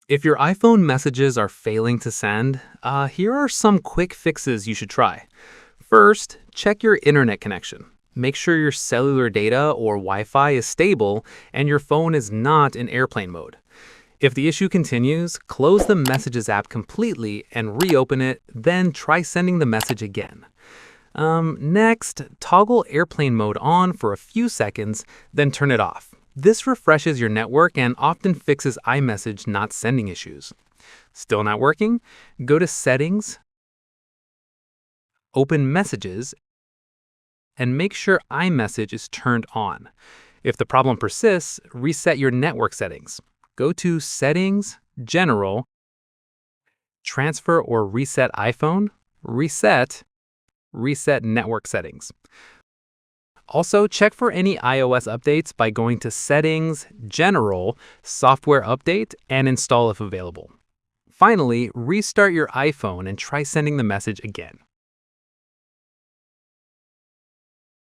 If your iPhone messages are failing to send, here are some quick fixes you should try. First, check your internet connection. Make sure your cellular data or Wi-Fi is stable and your phone is not in airplane mode. If the issue continues, close the Messages app completely and reopen it, then try sending the message again. Next, toggle airplane mode on for a few seconds, then turn it off. This refreshes your network and often fixes iMessage not sending issues. Still not working? Go to Settings, open Messages, and make sure iMessage is turned on. If the problem persists, reset your network settings. Go to Settings, General, Transfer or Reset iPhone, Reset Network Settings. Also, check for any iOS updates by going to Settings, General, Software Update, and Install if available. Finally, restart your iPhone and try sending the message again.